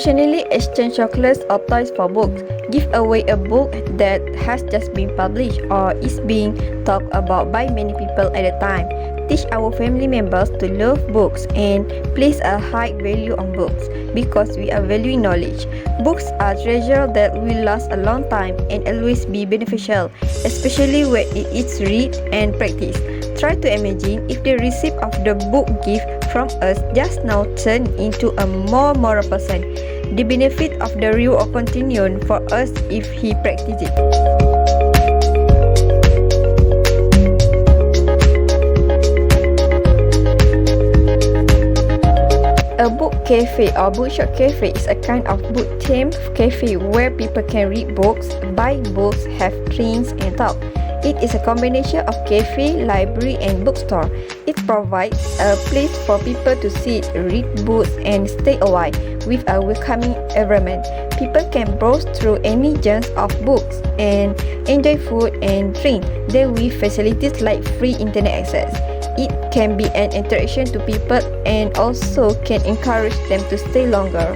occasionally exchange chocolates or toys for books, give away a book that has just been published or is being talked about by many people at a time, teach our family members to love books and place a high value on books because we are valuing knowledge. Books are treasure that will last a long time and always be beneficial, especially when it is read and practiced. Try to imagine if the receipt of the book gift from us just now turned into a more moral person. The benefit of the reward will continue for us if he practices it. A book cafe or bookshop cafe is a kind of book-themed cafe where people can read books, buy books, have drinks, and talk. It is a combination of cafe, library, and bookstore. It provides a place for people to sit, read books, and stay a while with a welcoming environment. People can browse through any genres of books and enjoy food and drink there with facilities like free internet access. It can be an interaction to people and also can encourage them to stay longer.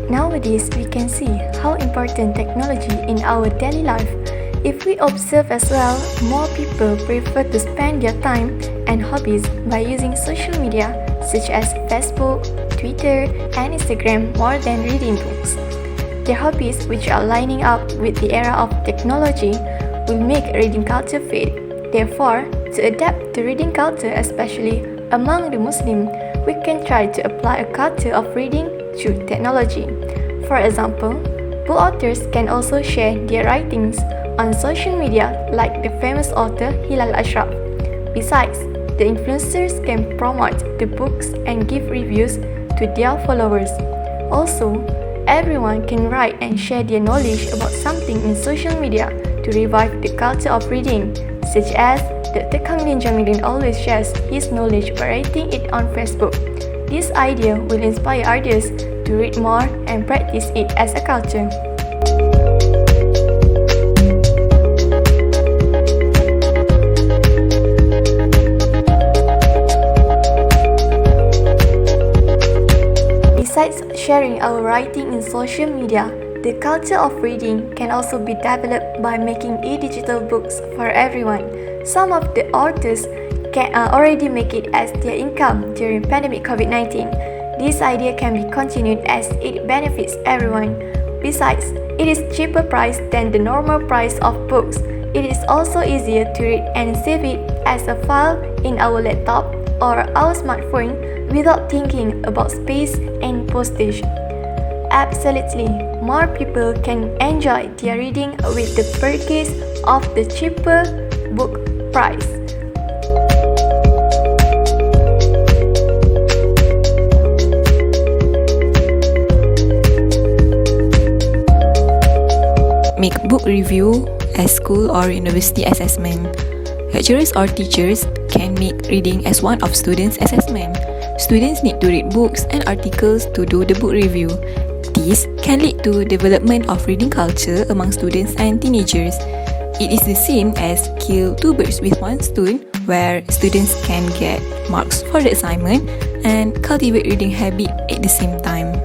Nowadays, we can see how important technology in our daily life. If we observe as well, more people prefer to spend their time and hobbies by using social media such as Facebook, Twitter, and Instagram more than reading books. Their hobbies, which are lining up with the era of technology, will make reading culture fade. Therefore, to adapt to reading culture, especially among the Muslim, we can try to apply a culture of reading through technology. For example, book authors can also share their writings on social media like the famous author Hilal Ashraf. Besides, the influencers can promote the books and give reviews to their followers. Also, everyone can write and share their knowledge about something in social media to revive the culture of reading, such as the Atiqah Jamilin always shares his knowledge by writing it on Facebook. This idea will inspire others to read more and practice it as a culture. Besides sharing our writing in social media, the culture of reading can also be developed by making e-digital books for everyone. Some of the authors can already make it as their income during pandemic COVID-19. This idea can be continued as it benefits everyone. Besides, it is cheaper price than the normal price of books. It is also easier to read and save it as a file in our laptop or our smartphone without thinking about space and postage. Absolutely, more people can enjoy their reading with the purchase of the cheaper book price. Make book review as school or university assessment. Lecturers or teachers can make reading as one of students' assessment. Students need to read books and articles to do the book review. This can lead to development of reading culture among students and teenagers. It is the same as kill two birds with one stone, where students can get marks for the assignment and cultivate reading habit at the same time.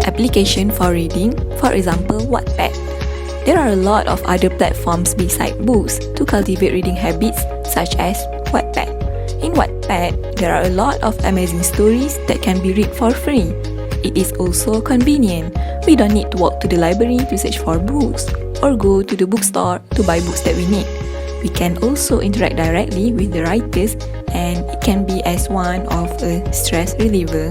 Application for reading, for example, Wattpad. There are a lot of other platforms beside books to cultivate reading habits, such as Wattpad. In Wattpad, there are a lot of amazing stories that can be read for free. It is also convenient. We don't need to walk to the library to search for books or go to the bookstore to buy books that we need. We can also interact directly with the writers, and it can be as one of a stress reliever.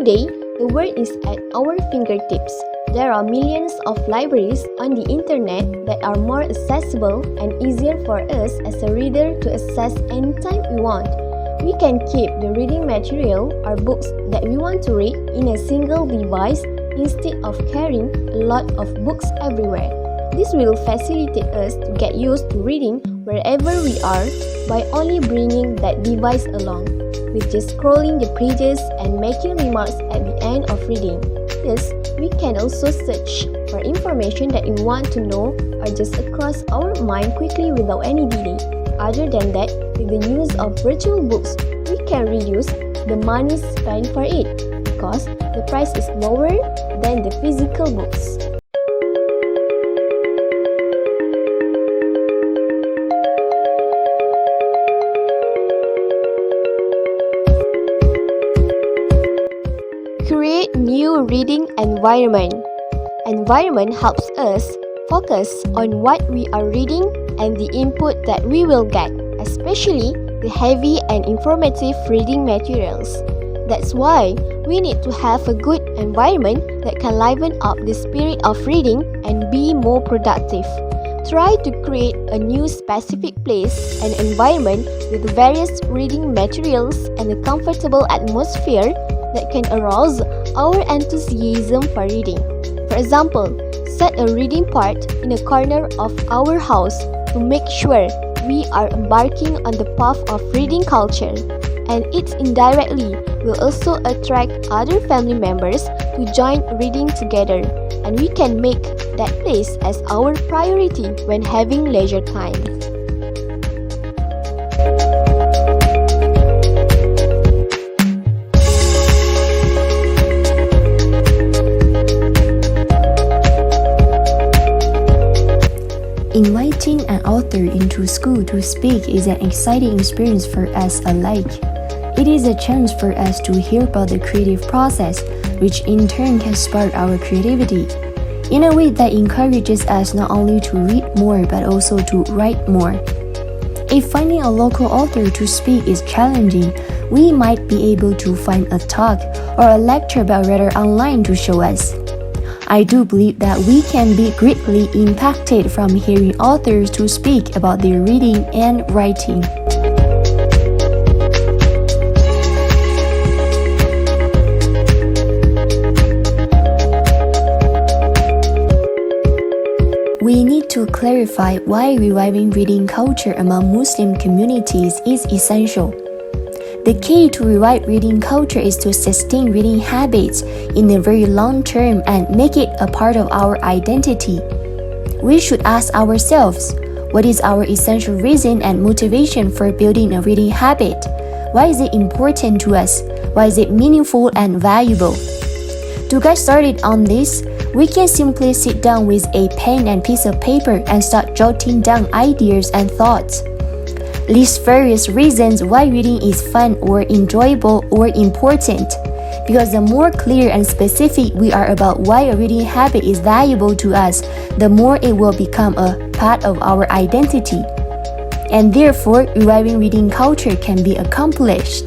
Today, the world is at our fingertips. There are millions of libraries on the internet that are more accessible and easier for us as a reader to access anytime we want. We can keep the reading material or books that we want to read in a single device instead of carrying a lot of books everywhere. This will facilitate us to get used to reading wherever we are by only bringing that device along, with just scrolling the pages and making remarks at the end of reading. Thus, we can also search for information that we want to know or just across our mind quickly without any delay. Other than that, with the use of virtual books, we can reduce the money spent for it because the price is lower than the physical books. Create new reading environment. Environment helps us focus on what we are reading and the input that we will get, especially the heavy and informative reading materials. That's why we need to have a good environment that can liven up the spirit of reading and be more productive. Try to create a new specific place and environment with various reading materials and a comfortable atmosphere that can arouse our enthusiasm for reading. For example, set a reading part in a corner of our house to make sure we are embarking on the path of reading culture, and it indirectly will also attract other family members to join reading together, and we can make that place as our priority when having leisure time. Inviting an author into school to speak is an exciting experience for us alike. It is a chance for us to hear about the creative process, which in turn can spark our creativity, in a way that encourages us not only to read more but also to write more. If finding a local author to speak is challenging, we might be able to find a talk or a lecture but rather online to show us. I do believe that we can be greatly impacted from hearing authors to speak about their reading and writing. We need to clarify why reviving reading culture among Muslim communities is essential. The key to revive reading culture is to sustain reading habits in the very long term and make it a part of our identity. We should ask ourselves, what is our essential reason and motivation for building a reading habit? Why is it important to us? Why is it meaningful and valuable? To get started on this, we can simply sit down with a pen and piece of paper and start jotting down ideas and thoughts. List various reasons why reading is fun or enjoyable or important, because the more clear and specific we are about why a reading habit is valuable to us, the more it will become a part of our identity, and therefore reviving reading culture can be accomplished.